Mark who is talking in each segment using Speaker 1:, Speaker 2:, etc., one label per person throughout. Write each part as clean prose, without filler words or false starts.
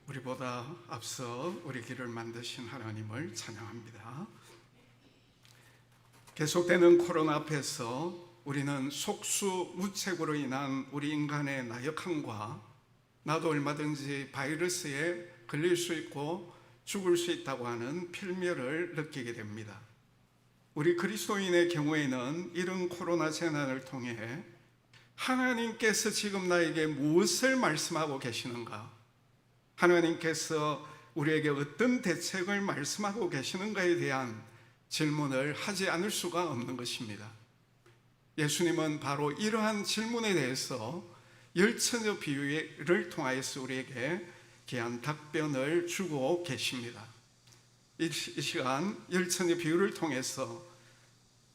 Speaker 1: 우리보다 앞서 우리 길을 만드신 하나님을 찬양합니다. 계속되는 코로나 앞에서 우리는 속수무책으로 인한 우리 인간의 나약함과 나도 얼마든지 바이러스에 걸릴 수 있고 죽을 수 있다고 하는 필멸을 느끼게 됩니다. 우리 그리스도인의 경우에는 이런 코로나 재난을 통해 하나님께서 지금 나에게 무엇을 말씀하고 계시는가? 하나님께서 우리에게 어떤 대책을 말씀하고 계시는가에 대한 질문을 하지 않을 수가 없는 것입니다. 예수님은 바로 이러한 질문에 대해서 열처녀 비유를 통하여서 우리에게 귀한 답변을 주고 계십니다. 이 시간 열처녀 비유를 통해서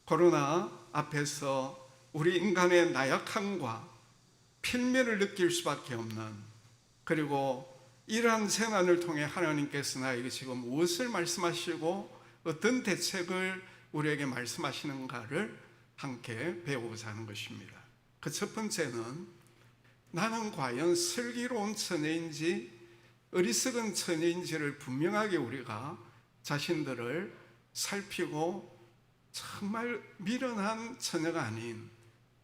Speaker 1: 코로나 앞에서 우리 인간의 나약함과 필면을 느낄 수밖에 없는, 그리고 이러한 재난을 통해 하나님께서 나에게 지금 무엇을 말씀하시고 어떤 대책을 우리에게 말씀하시는가를 함께 배우고자 하는 것입니다. 그 첫 번째는 나는 과연 슬기로운 처녀인지 어리석은 처녀인지를 분명하게 우리가 자신들을 살피고 정말 미련한 처녀가 아닌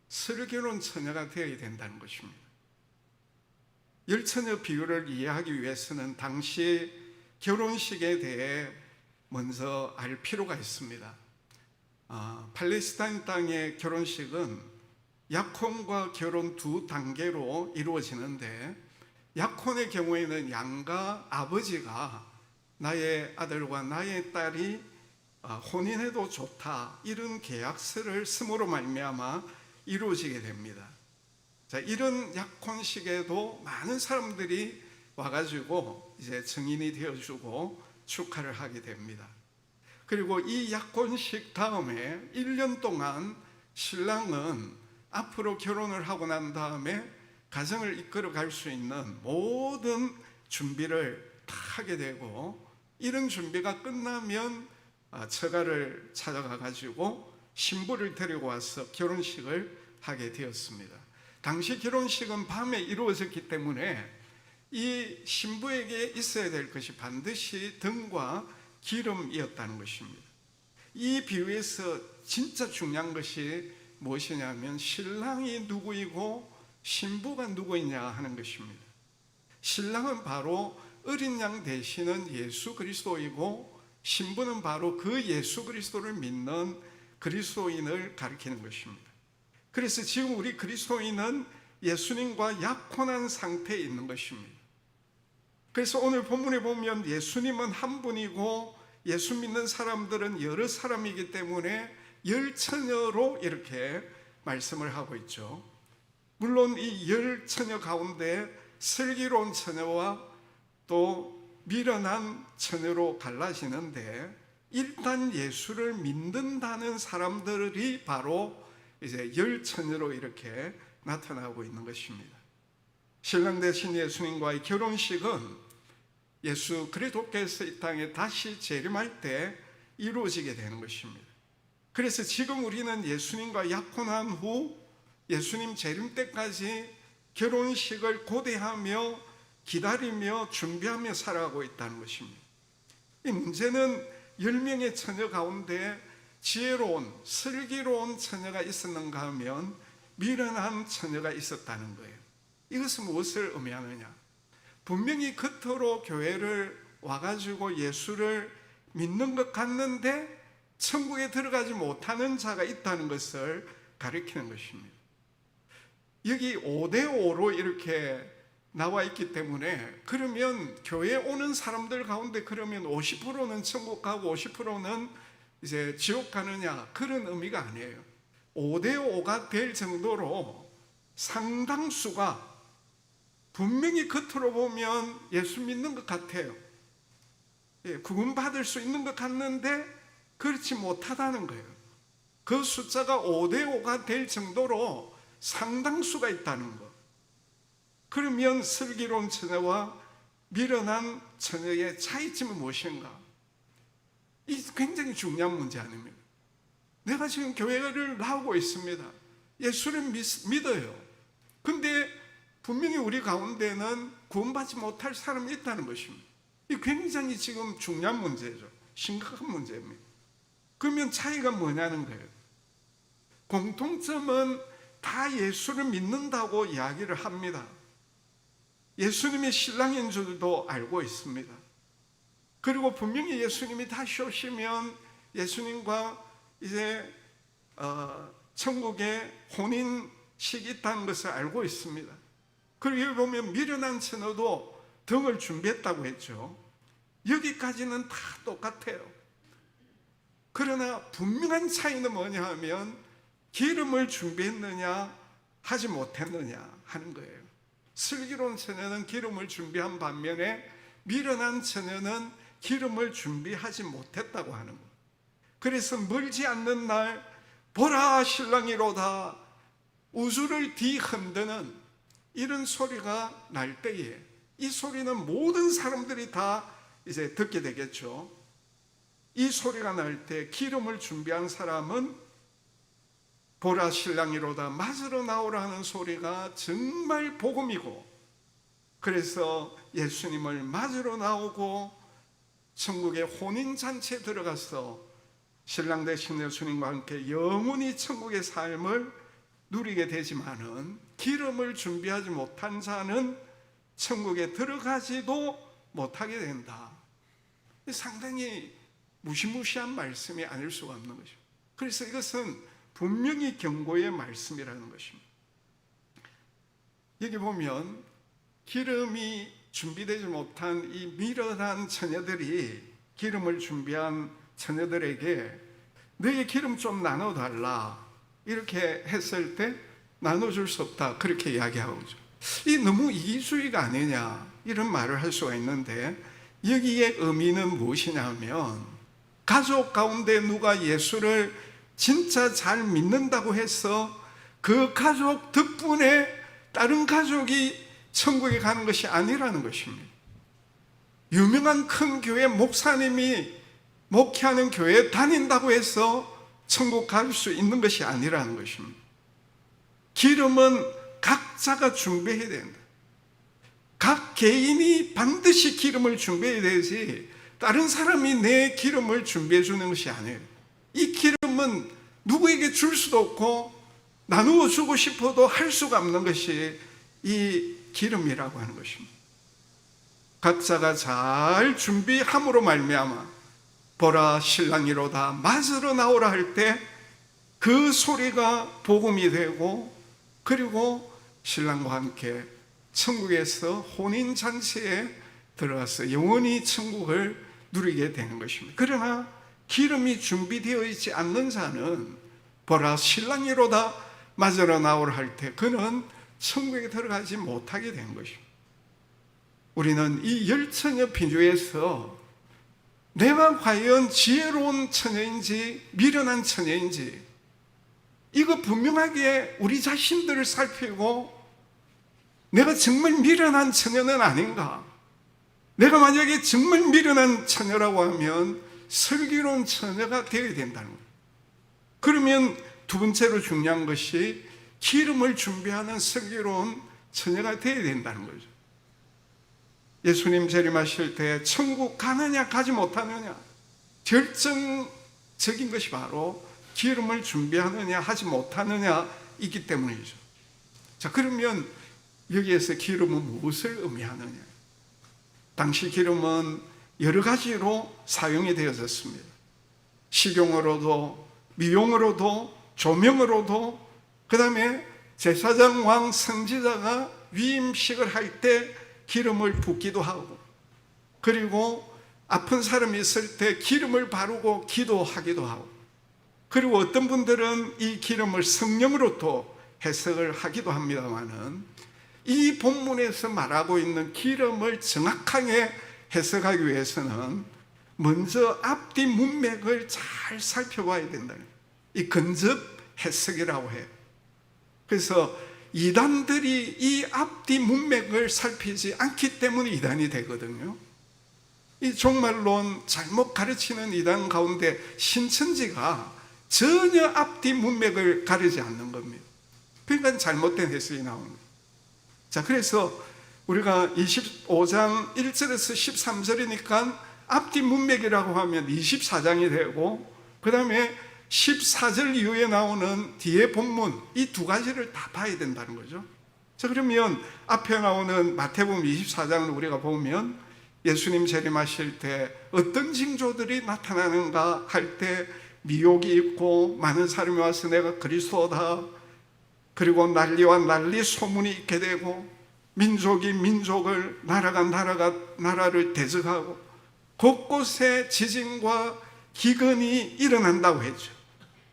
Speaker 1: 슬기로운 처녀가 되어야 된다는 것입니다. 열처녀 비유를 이해하기 위해서는 당시 결혼식에 대해 먼저 알 필요가 있습니다. 팔레스타인 땅의 결혼식은 약혼과 결혼 두 단계로 이루어지는데, 약혼의 경우에는 양가 아버지가 나의 아들과 나의 딸이 혼인해도 좋다, 이런 계약서를 쓰므로 말미암아 이루어지게 됩니다. 자, 이런 약혼식에도 많은 사람들이 와가지고 이제 증인이 되어주고 축하를 하게 됩니다. 그리고 이 약혼식 다음에 1년 동안 신랑은 앞으로 결혼을 하고 난 다음에 가정을 이끌어 갈 수 있는 모든 준비를 다 하게 되고, 이런 준비가 끝나면 처가를 찾아가 가지고 신부를 데리고 와서 결혼식을 하게 되었습니다. 당시 결혼식은 밤에 이루어졌기 때문에 이 신부에게 있어야 될 것이 반드시 등과 기름이었다는 것입니다. 이 비유에서 진짜 중요한 것이 무엇이냐면 신랑이 누구이고 신부가 누구이냐 하는 것입니다. 신랑은 바로 어린 양 되시는 예수 그리스도이고, 신부는 바로 그 예수 그리스도를 믿는 그리스도인을 가리키는 것입니다. 그래서 지금 우리 그리스도인은 예수님과 약혼한 상태에 있는 것입니다. 그래서 오늘 본문에 보면 예수님은 한 분이고 예수 믿는 사람들은 여러 사람이기 때문에 열처녀로 이렇게 말씀을 하고 있죠. 물론 이 열처녀 가운데 슬기로운 처녀와 또 미련한 처녀로 갈라지는데, 일단 예수를 믿는다는 사람들이 바로 이제 열처녀로 이렇게 나타나고 있는 것입니다. 신랑 되신 예수님과의 결혼식은 예수 그리스도께서 이 땅에 다시 재림할 때 이루어지게 되는 것입니다. 그래서 지금 우리는 예수님과 약혼한 후 예수님 재림 때까지 결혼식을 고대하며 기다리며 준비하며 살아가고 있다는 것입니다. 이 문제는 10명의 처녀 가운데 지혜로운 슬기로운 처녀가 있었는가 하면 미련한 처녀가 있었다는 거예요. 이것은 무엇을 의미하느냐? 분명히 겉으로 교회를 와가지고 예수를 믿는 것 같는데 천국에 들어가지 못하는 자가 있다는 것을 가리키는 것입니다. 여기 5대5로 이렇게 나와 있기 때문에, 그러면 교회에 오는 사람들 가운데 그러면 50%는 천국 가고 50%는 이제 지옥 가느냐, 그런 의미가 아니에요. 5대5가 될 정도로 상당수가 분명히 겉으로 보면 예수 믿는 것 같아요. 구원받을 수 있는 것 같는데 그렇지 못하다는 거예요. 그 숫자가 5대5가 될 정도로 상당수가 있다는 것. 그러면 슬기로운 처녀와 미련한 처녀의 차이점은 무엇인가? 이 굉장히 중요한 문제 아닙니까? 내가 지금 교회를 나오고 있습니다. 예수를 믿어요. 근데 분명히 우리 가운데는 구원받지 못할 사람이 있다는 것입니다. 이 굉장히 지금 중요한 문제죠. 심각한 문제입니다. 그러면 차이가 뭐냐는 거예요. 공통점은 다 예수를 믿는다고 이야기를 합니다. 예수님이 신랑인 줄도 알고 있습니다. 그리고 분명히 예수님이 다시 오시면 예수님과 이제 천국에 혼인식이 있다는 것을 알고 있습니다. 그리고 여기 보면 미련한 처녀도 등을 준비했다고 했죠. 여기까지는 다 똑같아요. 그러나 분명한 차이는 뭐냐 하면 기름을 준비했느냐 하지 못했느냐 하는 거예요. 슬기로운 처녀는 기름을 준비한 반면에 미련한 처녀는 기름을 준비하지 못했다고 하는 거예요. 그래서 멀지 않는 날 보라 신랑이로다 우주를 뒤흔드는 이런 소리가 날 때에 이 소리는 모든 사람들이 다 이제 듣게 되겠죠. 이 소리가 날 때 기름을 준비한 사람은 보라 신랑이로다 맞으러 나오라 하는 소리가 정말 복음이고, 그래서 예수님을 맞으러 나오고 천국의 혼인잔치에 들어가서 신랑 되신 예수님과 함께 영원히 천국의 삶을 누리게 되지만은 기름을 준비하지 못한 자는 천국에 들어가지도 못하게 된다. 상당히 무시무시한 말씀이 아닐 수가 없는 것입니다. 그래서 이것은 분명히 경고의 말씀이라는 것입니다. 여기 보면 기름이 준비되지 못한 이 미련한 처녀들이 기름을 준비한 처녀들에게 너의 기름 좀 나눠달라 이렇게 했을 때 나눠줄 수 없다 그렇게 이야기하고 있죠. 이 너무 이기주의가 아니냐 이런 말을 할 수가 있는데, 여기에 의미는 무엇이냐면 가족 가운데 누가 예수를 진짜 잘 믿는다고 해서 그 가족 덕분에 다른 가족이 천국에 가는 것이 아니라는 것입니다. 유명한 큰 교회 목사님이 목회하는 교회에 다닌다고 해서 천국 갈 수 있는 것이 아니라는 것입니다. 기름은 각자가 준비해야 된다. 각 개인이 반드시 기름을 준비해야 되지 다른 사람이 내 기름을 준비해 주는 것이 아니에요. 이 기름은 누구에게 줄 수도 없고 나누어 주고 싶어도 할 수가 없는 것이 이 기름이라고 하는 것입니다. 각자가 잘 준비함으로 말미암아 보라 신랑이로다 맞으러 나오라 할 때 그 소리가 복음이 되고, 그리고 신랑과 함께 천국에서 혼인잔치에 들어가서 영원히 천국을 누리게 되는 것입니다. 그러나 기름이 준비되어 있지 않는 자는 보라 신랑이로다 맞으러 나오라 할 때 그는 천국에 들어가지 못하게 된 것입니다. 우리는 이 열처녀 비유에서 내가 과연 지혜로운 처녀인지 미련한 처녀인지 이거 분명하게 우리 자신들을 살피고 내가 정말 미련한 처녀는 아닌가, 내가 만약에 정말 미련한 처녀라고 하면 슬기로운 처녀가 되어야 된다는 거예요. 그러면 두 번째로 중요한 것이 기름을 준비하는 슬기로운 처녀가 되어야 된다는 거죠. 예수님 재림하실 때 천국 가느냐 가지 못하느냐 결정적인 것이 바로 기름을 준비하느냐 하지 못하느냐 이기 때문이죠. 자, 그러면 여기에서 기름은 무엇을 의미하느냐? 당시 기름은 여러 가지로 사용이 되어졌습니다. 식용으로도 미용으로도 조명으로도, 그 다음에 제사장 왕 선지자가 위임식을 할 때 기름을 붓기도 하고, 그리고 아픈 사람이 있을 때 기름을 바르고 기도하기도 하고, 그리고 어떤 분들은 이 기름을 성령으로 또 해석을 하기도 합니다만은 이 본문에서 말하고 있는 기름을 정확하게 해석하기 위해서는 먼저 앞뒤 문맥을 잘 살펴봐야 된다. 이 근접 해석이라고 해요. 그래서 이단들이 이 앞뒤 문맥을 살피지 않기 때문에 이단이 되거든요. 이 종말론 잘못 가르치는 이단 가운데 신천지가 전혀 앞뒤 문맥을 가리지 않는 겁니다. 그러니까 잘못된 해석이 나오는 거예요. 자, 그래서 우리가 25장 1절에서 13절이니까 앞뒤 문맥이라고 하면 24장이 되고, 그 다음에 14절 이후에 나오는 뒤에 본문, 이 두 가지를 다 봐야 된다는 거죠. 자, 그러면 앞에 나오는 마태복음 24장을 우리가 보면 예수님 재림하실 때 어떤 징조들이 나타나는가 할 때 미혹이 있고 많은 사람이 와서 내가 그리스도다, 그리고 난리와 난리 소문이 있게 되고, 민족이 민족을, 나라가 나라를 대적하고 곳곳에 지진과 기근이 일어난다고 했죠.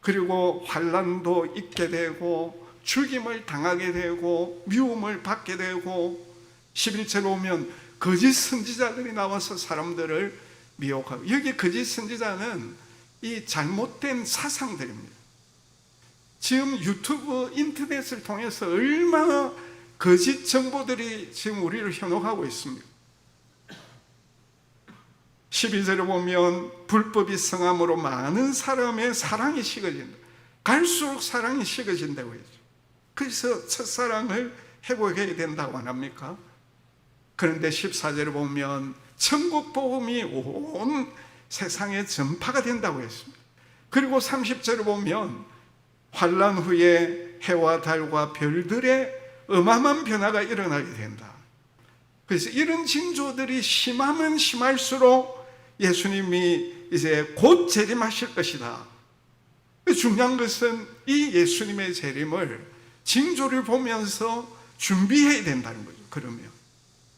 Speaker 1: 그리고 환난도 있게 되고 죽임을 당하게 되고 미움을 받게 되고, 11절에 오면 거짓 선지자들이 나와서 사람들을 미혹하고, 여기 거짓 선지자는 이 잘못된 사상들입니다. 지금 유튜브, 인터넷을 통해서 얼마나 거짓 정보들이 지금 우리를 현혹하고 있습니다. 12절에 보면 불법이 성함으로 많은 사람의 사랑이 식어진다. 갈수록 사랑이 식어진다고 했죠. 그래서 첫사랑을 회복해야 된다고 안 합니까? 그런데 14절에 보면 천국 복음이 온 세상에 전파가 된다고 했습니다. 그리고 30절에 보면 환난 후에 해와 달과 별들의 어마어마한 변화가 일어나게 된다. 그래서 이런 징조들이 심하면 심할수록 예수님이 이제 곧 재림하실 것이다. 중요한 것은 이 예수님의 재림을 징조를 보면서 준비해야 된다는 거죠.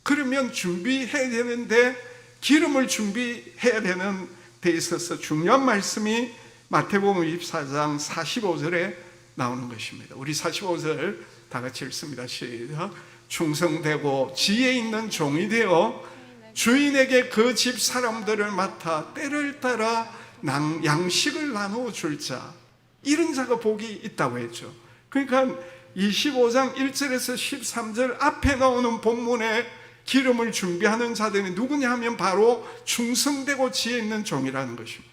Speaker 1: 그러면 준비해야 되는데, 기름을 준비해야 되는 데 있어서 중요한 말씀이 마태복음 24장 45절에 나오는 것입니다. 우리 45절 다 같이 읽습니다. 시작. 충성되고 지혜 있는 종이 되어 주인에게 그 집 사람들을 맡아 때를 따라 양식을 나누어 줄 자, 이런 자가 복이 있다고 했죠. 그러니까 25장 1절에서 13절 앞에 나오는 본문에 기름을 준비하는 자들이 누구냐 하면 바로 충성되고 지혜 있는 종이라는 것입니다.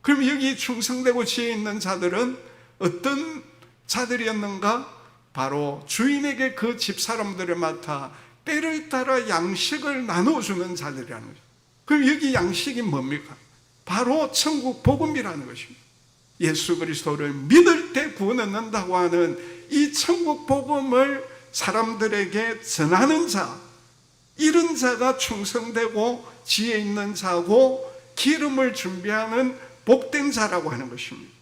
Speaker 1: 그럼 여기 충성되고 지혜 있는 자들은 어떤 자들이었는가? 바로 주인에게 그 집 사람들을 맡아 때를 따라 양식을 나눠주는 자들이라는 거죠. 그럼 여기 양식이 뭡니까? 바로 천국 복음이라는 것입니다. 예수 그리스도를 믿을 때 구원 얻는다고 하는 이 천국 복음을 사람들에게 전하는 자, 이런 자가 충성되고 지혜 있는 자고 기름을 준비하는 복된 자라고 하는 것입니다.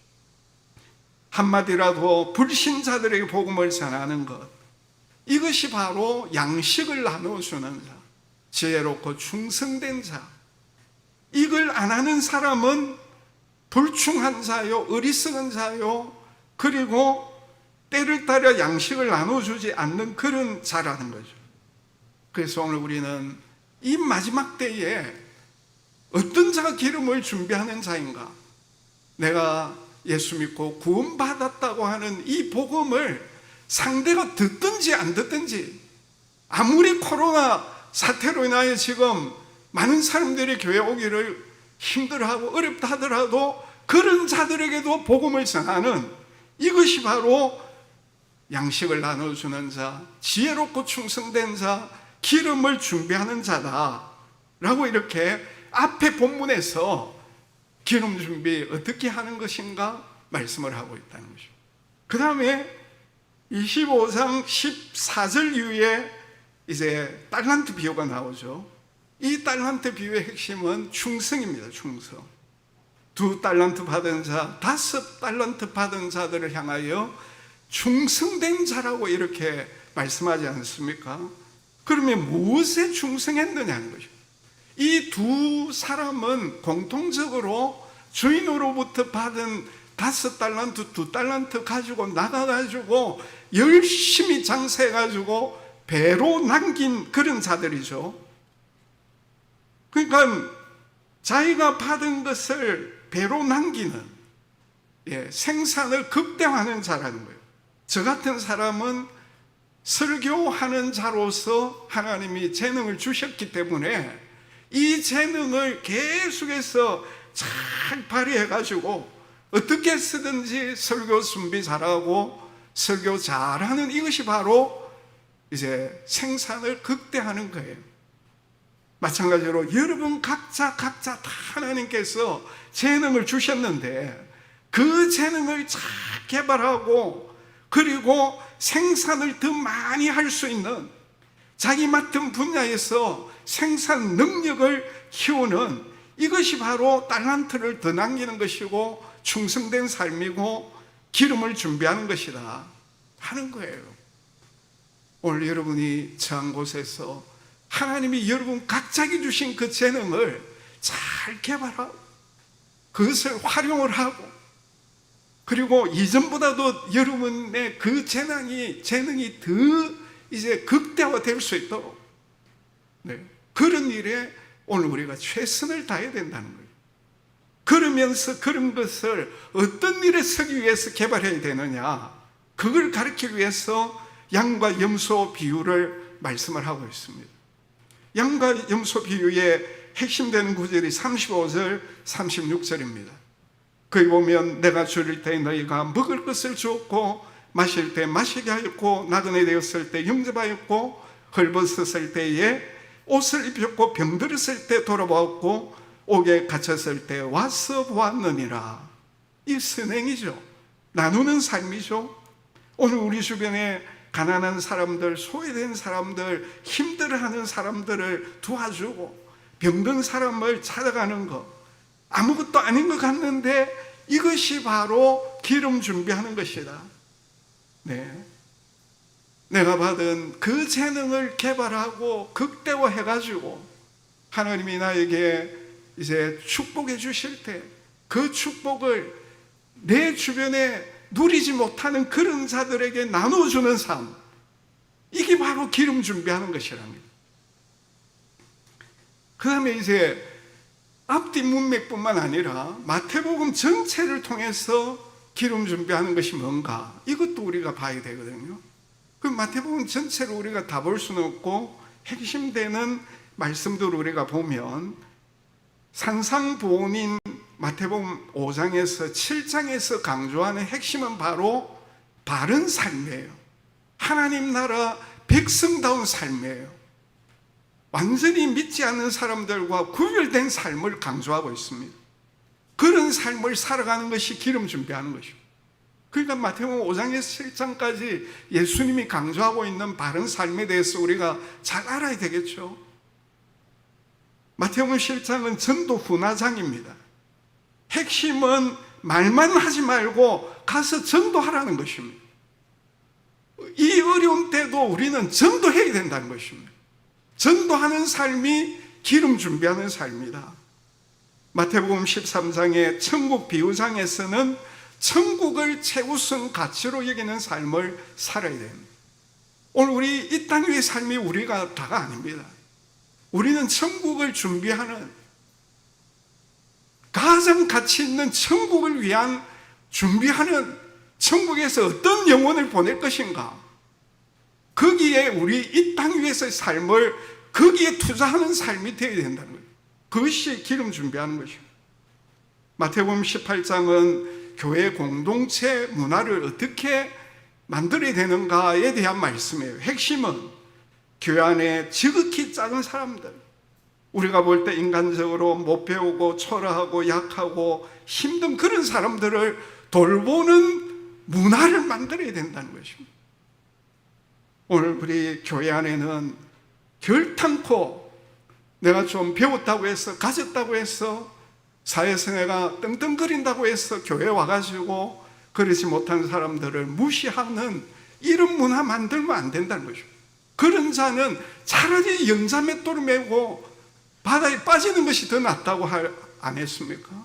Speaker 1: 한마디라도 불신자들에게 복음을 전하는 것, 이것이 바로 양식을 나눠주는 자, 지혜롭고 충성된 자. 이걸 안 하는 사람은 불충한 자요, 어리석은 자요, 그리고 때를 따라 양식을 나눠주지 않는 그런 자라는 거죠. 그래서 오늘 우리는 이 마지막 때에 어떤 자가 기름을 준비하는 자인가? 내가 예수 믿고 구원받았다고 하는 이 복음을 상대가 듣든지 안 듣든지, 아무리 코로나 사태로 인하여 지금 많은 사람들이 교회 오기를 힘들어하고 어렵다 하더라도 그런 자들에게도 복음을 전하는, 이것이 바로 양식을 나눠주는 자, 지혜롭고 충성된 자, 기름을 준비하는 자다라고 이렇게 앞에 본문에서 기름 준비 어떻게 하는 것인가 말씀을 하고 있다는 것이죠. 그 다음에 25장 14절 이후에 이제 달란트 비유가 나오죠. 이 달란트 비유의 핵심은 충성입니다. 충성. 2달란트 받은 자, 5달란트 받은 자들을 향하여 충성된 자라고 이렇게 말씀하지 않습니까? 그러면 무엇에 충성했느냐는 것이죠. 이 두 사람은 공통적으로 주인으로부터 받은 5달란트, 2달란트 가지고 나가가지고 열심히 장사해가지고 배로 남긴 그런 자들이죠. 그러니까 자기가 받은 것을 배로 남기는, 생산을 극대화하는 자라는 거예요. 저 같은 사람은 설교하는 자로서 하나님이 재능을 주셨기 때문에 이 재능을 계속해서 잘 발휘해가지고 어떻게 쓰든지 설교 준비 잘하고 설교 잘하는, 이것이 바로 이제 생산을 극대화하는 거예요. 마찬가지로 여러분 각자 다 하나님께서 재능을 주셨는데 그 재능을 잘 개발하고 그리고 생산을 더 많이 할 수 있는 자기 맡은 분야에서 생산 능력을 키우는 이것이 바로 달란트를 더 남기는 것이고 충성된 삶이고 기름을 준비하는 것이다 하는 거예요. 오늘 여러분이 처한 곳에서 하나님이 여러분 각자에게 주신 그 재능을 잘 개발하고 그것을 활용을 하고 그리고 이전보다도 여러분의 그 재능이 더 이제 극대화될 수 있도록 그런 일에 오늘 우리가 최선을 다해야 된다는 거예요. 그러면서 그런 것을 어떤 일에 쓰기 위해서 개발해야 되느냐 그걸 가르치기 위해서 양과 염소 비유를 말씀을 하고 있습니다. 양과 염소 비유의 핵심되는 구절이 35절 36절입니다. 거기 보면 내가 줄일 때 너희가 먹을 것을 주었고 마실 때 마시게 하였고 나그네 되었을 때 영접하였고 헐벗었을 때에 옷을 입혔고 병들었을 때 돌아보았고 옥에 갇혔을 때 와서 보았느니라. 이 선행이죠. 나누는 삶이죠. 오늘 우리 주변에 가난한 사람들, 소외된 사람들, 힘들어하는 사람들을 도와주고 병든 사람을 찾아가는 것, 아무것도 아닌 것 같는데 이것이 바로 기름 준비하는 것이다. 내가 받은 그 재능을 개발하고 극대화해가지고 하나님이 나에게 이제 축복해 주실 때 그 축복을 내 주변에 누리지 못하는 그런 자들에게 나눠주는 삶, 이게 바로 기름 준비하는 것이랍니다. 그 다음에 이제 앞뒤 문맥뿐만 아니라 마태복음 전체를 통해서 기름 준비하는 것이 뭔가, 이것도 우리가 봐야 되거든요. 그 마태복음 전체를 우리가 다 볼 수는 없고 핵심되는 말씀들을 우리가 보면 산상보훈인 마태복음 5장에서 7장에서 강조하는 핵심은 바로 바른 삶이에요. 하나님 나라 백성다운 삶이에요. 완전히 믿지 않는 사람들과 구별된 삶을 강조하고 있습니다. 그런 삶을 살아가는 것이 기름 준비하는 것이고, 그러니까 마태복음 5장에서 7장까지 예수님이 강조하고 있는 바른 삶에 대해서 우리가 잘 알아야 되겠죠. 마태복음 7장은 전도 훈화장입니다. 핵심은 말만 하지 말고 가서 전도하라는 것입니다. 이 어려운 때도 우리는 전도해야 된다는 것입니다. 전도하는 삶이 기름 준비하는 삶이다. 마태복음 13장의 천국 비유장에서는 천국을 최우선 가치로 여기는 삶을 살아야 됩니다. 오늘 우리 이 땅 위의 삶이 우리가 다가 아닙니다. 우리는 천국을 준비하는, 가장 가치 있는 천국을 위한 준비하는, 천국에서 어떤 영혼을 보낼 것인가, 거기에 우리 이 땅 위에서의 삶을 거기에 투자하는 삶이 되어야 된다는 거예요. 그것이 기름 준비하는 것입니다. 마태복음 18장은 교회 공동체 문화를 어떻게 만들어야 되는가에 대한 말씀이에요. 핵심은 교회 안에 지극히 작은 사람들, 우리가 볼 때 인간적으로 못 배우고 초라하고 약하고 힘든 그런 사람들을 돌보는 문화를 만들어야 된다는 것입니다. 오늘 우리 교회 안에는 결탄코 내가 좀 배웠다고 해서, 가졌다고 해서, 사회에서 내가 떵떵거린다고 해서 교회 와가지고 그러지 못한 사람들을 무시하는 이런 문화 만들면 안 된다는 것입니다. 그런 자는 차라리 영자맷돌을 메고 바다에 빠지는 것이 더 낫다고 안 했습니까?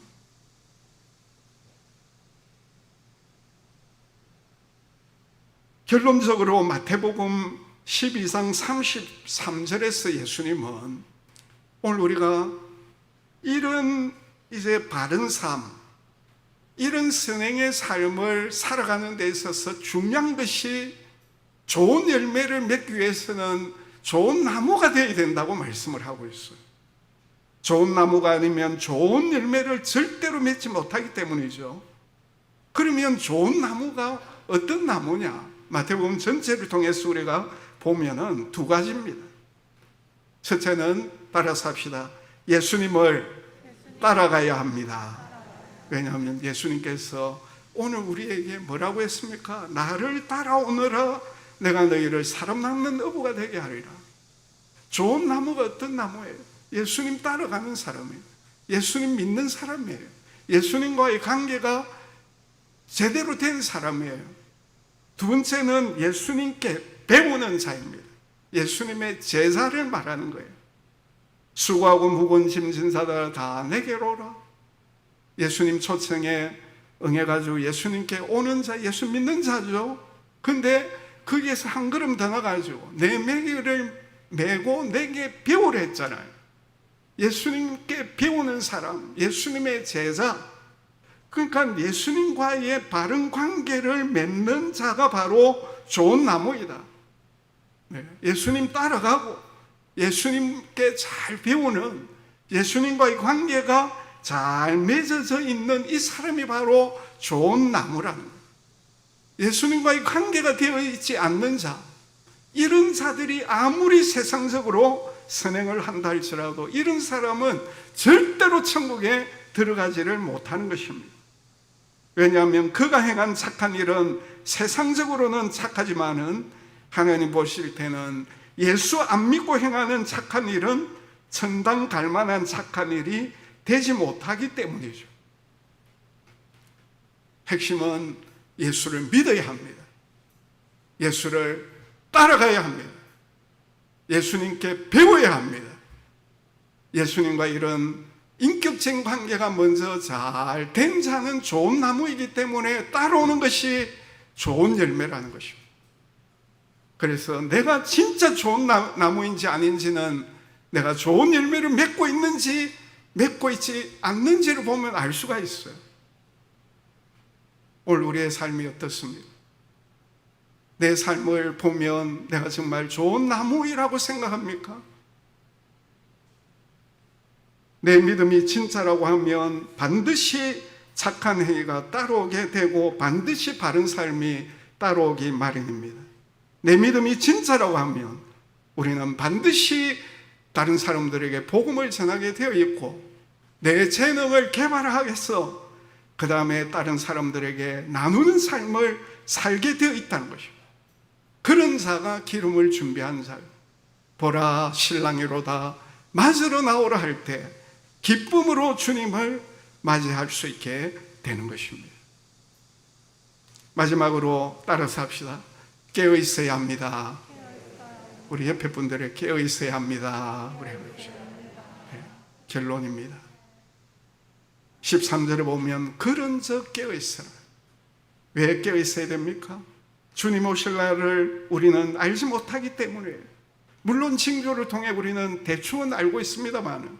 Speaker 1: 결론적으로 마태복음 12장 33절에서 예수님은 오늘 우리가 이런 이제 바른 삶, 이런 선행의 삶을 살아가는 데 있어서 중요한 것이 좋은 열매를 맺기 위해서는 좋은 나무가 되어야 된다고 말씀을 하고 있어요. 좋은 나무가 아니면 좋은 열매를 절대로 맺지 못하기 때문이죠. 그러면 좋은 나무가 어떤 나무냐? 마태복음 전체를 통해서 우리가 보면은 두 가지입니다. 첫째는 따라서 합시다. 예수님을 따라가야 합니다. 왜냐하면 예수님께서 오늘 우리에게 뭐라고 했습니까? 나를 따라오너라 내가 너희를 사람 낳는 어부가 되게 하리라. 좋은 나무가 어떤 나무예요? 예수님 따라가는 사람이에요. 예수님 믿는 사람이에요. 예수님과의 관계가 제대로 된 사람이에요. 두 번째는 예수님께 배우는 자입니다. 예수님의 제자를 말하는 거예요. 수고하고 무거운 짐진 자들 다 내게로 오라. 예수님 초청에 응해가지고 예수님께 오는 자, 예수 믿는 자죠. 근데 거기에서 한 걸음 더 나가가지고 내 매기를 메고 내게 배우라 했잖아요. 예수님께 배우는 사람, 예수님의 제자. 그러니까 예수님과의 바른 관계를 맺는 자가 바로 좋은 나무이다. 예수님 따라가고 예수님께 잘 배우는, 예수님과의 관계가 잘 맺어져 있는 이 사람이 바로 좋은 나무라는 거예요. 예수님과의 관계가 되어 있지 않는 자, 이런 자들이 아무리 세상적으로 선행을 한다 할지라도 이런 사람은 절대로 천국에 들어가지를 못하는 것입니다. 왜냐하면 그가 행한 착한 일은 세상적으로는 착하지만은 하나님 보실 때는 예수 안 믿고 행하는 착한 일은 천당 갈 만한 착한 일이 되지 못하기 때문이죠. 핵심은 예수를 믿어야 합니다. 예수를 따라가야 합니다. 예수님께 배워야 합니다. 예수님과 이런 인격적인 관계가 먼저 잘 된 자는 좋은 나무이기 때문에 따라오는 것이 좋은 열매라는 것입니다. 그래서 내가 진짜 좋은 나무인지 아닌지는 내가 좋은 열매를 맺고 있는지 맺고 있지 않는지를 보면 알 수가 있어요. 오늘 우리의 삶이 어떻습니까? 내 삶을 보면 내가 정말 좋은 나무이라고 생각합니까? 내 믿음이 진짜라고 하면 반드시 착한 행위가 따라오게 되고 반드시 바른 삶이 따라오기 마련입니다. 내 믿음이 진짜라고 하면 우리는 반드시 다른 사람들에게 복음을 전하게 되어 있고 내 재능을 개발하겠어 그 다음에 다른 사람들에게 나누는 삶을 살게 되어 있다는 것입니다. 그런 자가 기름을 준비한 자예요. 보라 신랑이로다 맞으러 나오라 할 때 기쁨으로 주님을 맞이할 수 있게 되는 것입니다. 마지막으로 따라서 합시다. 깨어 있어야 합니다. 우리 옆에 분들에 깨어 있어야 합니다. 우리 네, 결론입니다. 13절에 보면 그런즉 깨어 있어라. 왜 깨어 있어야 됩니까? 주님 오실 날을 우리는 알지 못하기 때문에, 물론 징조를 통해 우리는 대충은 알고 있습니다만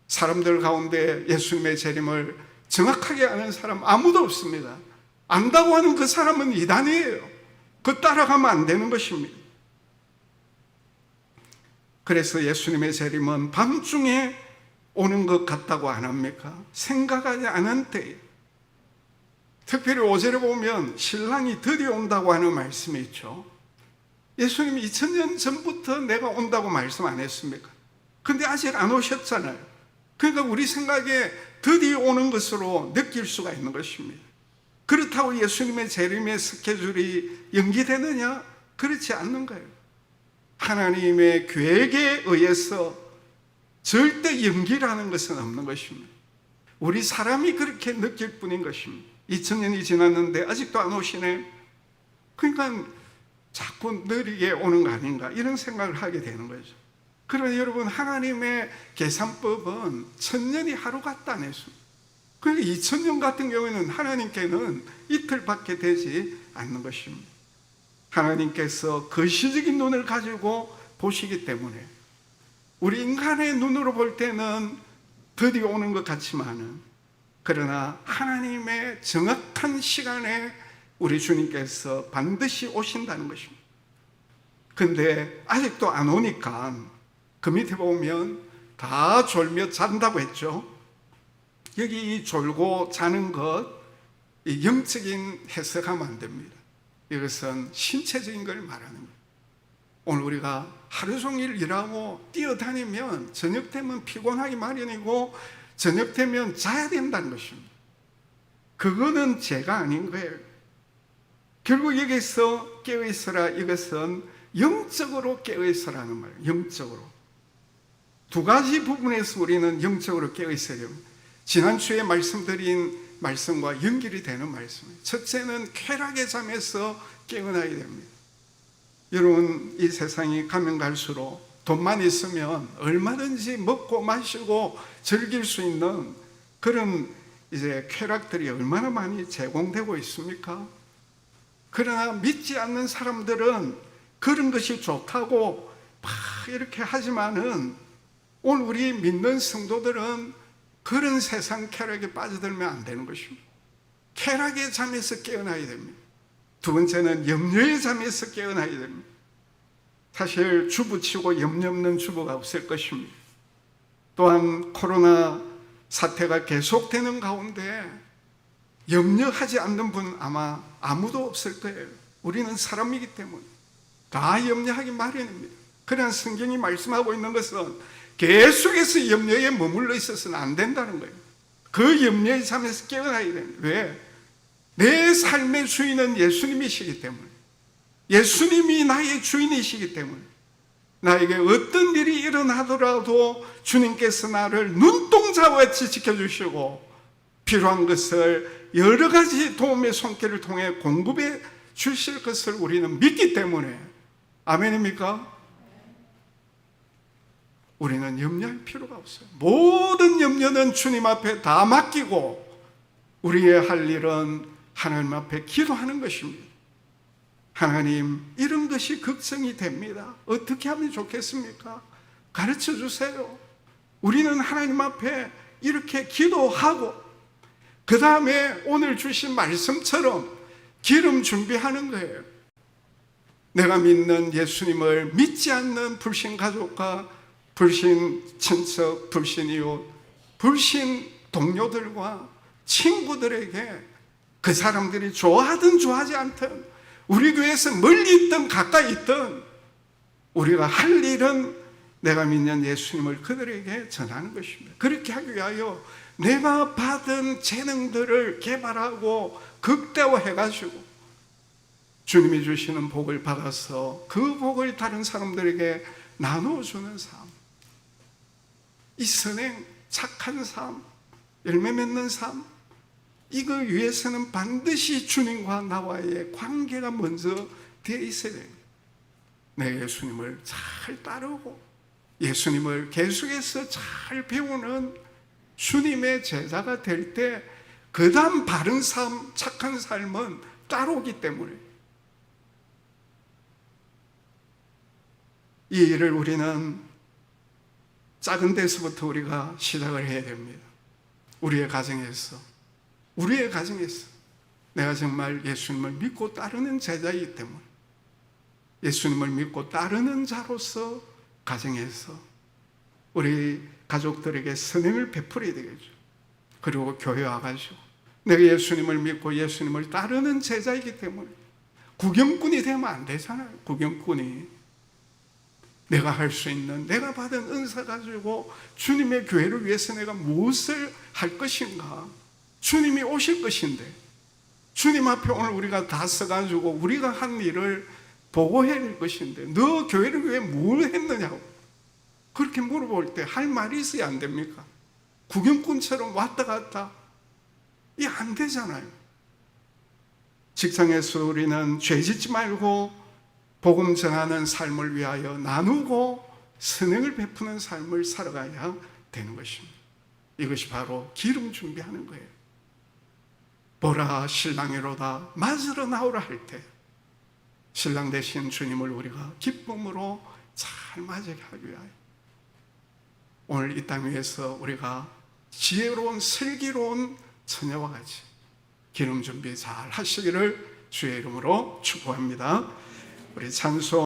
Speaker 1: 사람들 가운데 예수님의 재림을 정확하게 아는 사람 아무도 없습니다. 안다고 하는 그 사람은 이단이에요. 그 따라가면 안 되는 것입니다. 그래서 예수님의 재림은 밤중에 오는 것 같다고 안 합니까? 생각하지 않은 때에, 특별히 5절에 보면 신랑이 드디어 온다고 하는 말씀이 있죠. 예수님이 2000년 전부터 내가 온다고 말씀 안 했습니까? 근데 아직 안 오셨잖아요. 그러니까 우리 생각에 드디어 오는 것으로 느낄 수가 있는 것입니다. 그렇다고 예수님의 재림의 스케줄이 연기되느냐? 그렇지 않는 거예요. 하나님의 계획에 의해서 절대 연기라는 것은 없는 것입니다. 우리 사람이 그렇게 느낄 뿐인 것입니다. 2000년이 지났는데 아직도 안 오시네. 그러니까 자꾸 느리게 오는 거 아닌가 이런 생각을 하게 되는 거죠. 그러나 여러분, 하나님의 계산법은 1000년이 하루 같다 안 했습니다. 그러니까 2000년 같은 경우에는 하나님께는 이틀밖에 되지 않는 것입니다. 하나님께서 거시적인 눈을 가지고 보시기 때문에 우리 인간의 눈으로 볼 때는 드디어 오는 것 같지만은, 그러나 하나님의 정확한 시간에 우리 주님께서 반드시 오신다는 것입니다. 근데 아직도 안 오니까 그 밑에 보면 다 졸며 잔다고 했죠. 여기 이 졸고 자는 것, 이 영적인 해석하면 안 됩니다. 이것은 신체적인 걸 말하는 거예요. 오늘 우리가 하루 종일 일하고 뛰어다니면 저녁 되면 피곤하기 마련이고 저녁 되면 자야 된다는 것입니다. 그거는 죄가 아닌 거예요. 결국 여기서 깨어있어라, 이것은 영적으로 깨어있어라는 말이에요. 영적으로. 두 가지 부분에서 우리는 영적으로 깨어있어야 됩니다. 지난주에 말씀드린 말씀과 연결이 되는 말씀이에요. 첫째는 쾌락의 잠에서 깨어나야 됩니다. 여러분, 이 세상이 가면 갈수록 돈만 있으면 얼마든지 먹고 마시고 즐길 수 있는 그런 이제 쾌락들이 얼마나 많이 제공되고 있습니까? 그러나 믿지 않는 사람들은 그런 것이 좋다고 막 이렇게 하지만은 오늘 우리 믿는 성도들은 그런 세상 쾌락에 빠져들면 안 되는 것입니다. 쾌락의 잠에서 깨어나야 됩니다. 두 번째는 염려의 잠에서 깨어나야 됩니다. 사실 주부치고 염려 없는 주부가 없을 것입니다. 또한 코로나 사태가 계속되는 가운데 염려하지 않는 분 아마 아무도 없을 거예요. 우리는 사람이기 때문에 다 염려하기 마련입니다. 그러나 성경이 말씀하고 있는 것은 계속해서 염려에 머물러 있어서는 안 된다는 거예요. 그 염려의 잠에서 깨어나야 됩니다. 왜? 내 삶의 주인은 예수님이시기 때문에, 예수님이 나의 주인이시기 때문에 나에게 어떤 일이 일어나더라도 주님께서 나를 눈동자같이 지켜주시고 필요한 것을 여러 가지 도움의 손길을 통해 공급해 주실 것을 우리는 믿기 때문에, 아멘입니까? 우리는 염려할 필요가 없어요. 모든 염려는 주님 앞에 다 맡기고 우리의 할 일은 하나님 앞에 기도하는 것입니다. 하나님, 이런 것이 걱정이 됩니다. 어떻게 하면 좋겠습니까? 가르쳐 주세요. 우리는 하나님 앞에 이렇게 기도하고 그 다음에 오늘 주신 말씀처럼 기름 준비하는 거예요. 내가 믿는 예수님을 믿지 않는 불신 가족과 불신 친척, 불신 이웃, 불신 동료들과 친구들에게 그 사람들이 좋아하든 좋아하지 않든 우리 교회에서 멀리 있든 가까이 있든 우리가 할 일은 내가 믿는 예수님을 그들에게 전하는 것입니다. 그렇게 하기 위하여 내가 받은 재능들을 개발하고 극대화해가지고 주님이 주시는 복을 받아서 그 복을 다른 사람들에게 나누어주는 삶, 이 선행, 착한 삶, 열매 맺는 삶, 이거 위해서는 반드시 주님과 나와의 관계가 먼저 되어 있어야 됩니다. 내 예수님을 잘 따르고 예수님을 계속해서 잘 배우는 주님의 제자가 될 때 그 다음 바른 삶, 착한 삶은 따라오기 때문에 이 일을 우리는 작은 데서부터 우리가 시작을 해야 됩니다. 우리의 가정에서 내가 정말 예수님을 믿고 따르는 제자이기 때문에 예수님을 믿고 따르는 자로서 가정에서 우리 가족들에게 선행을 베풀어야 되겠죠. 그리고 교회 와가지고 내가 예수님을 믿고 예수님을 따르는 제자이기 때문에 구경꾼이 되면 안 되잖아요. 구경꾼이 내가 할 수 있는, 내가 받은 은사 가지고 주님의 교회를 위해서 내가 무엇을 할 것인가. 주님이 오실 것인데 주님 앞에 오늘 우리가 다 서가지고 우리가 한 일을 보고해야 할 것인데 너 교회를 위해 뭘 했느냐고 그렇게 물어볼 때 할 말이 있어야 안 됩니까? 구경꾼처럼 왔다 갔다 이게 안 되잖아요. 직장에서 우리는 죄 짓지 말고 복음 전하는 삶을 위하여 나누고 선행을 베푸는 삶을 살아가야 되는 것입니다. 이것이 바로 기름 준비하는 거예요. 보라 신랑이로다 맞으러 나오라 할 때 신랑 되신 주님을 우리가 기쁨으로 잘 맞이하게 하기 위하여 오늘 이 땅 위에서 우리가 지혜로운 슬기로운 처녀와 같이 기름 준비 잘 하시기를 주의 이름으로 축복합니다. 우리 찬송